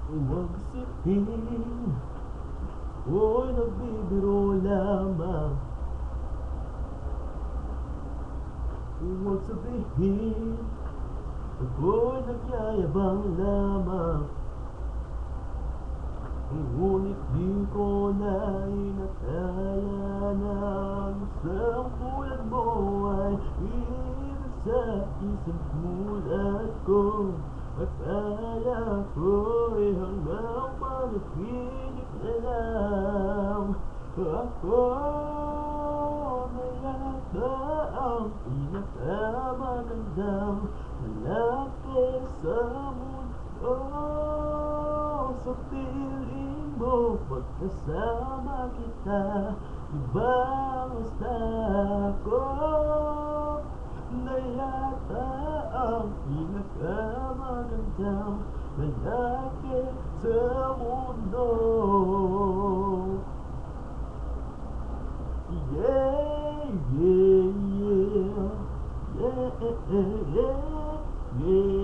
Huwag sabihin, ako'y nagbibiro lamang. Huwag sabihin, ako'y nagyayabang lamang. Ngunit di ko na inakala na isang tulad mo ay iibig sa isang tulad ko. Akala ko'y hanggang panaginip na lang. Ako na yata ang pinakamagandang lalaki sa mundo. Sa piling mo, pagkasama kita, ibang basta ko na yata ang pinakamagandang lalaki sa mundo. Yeah, yeah, yeah, yeah, yeah, yeah.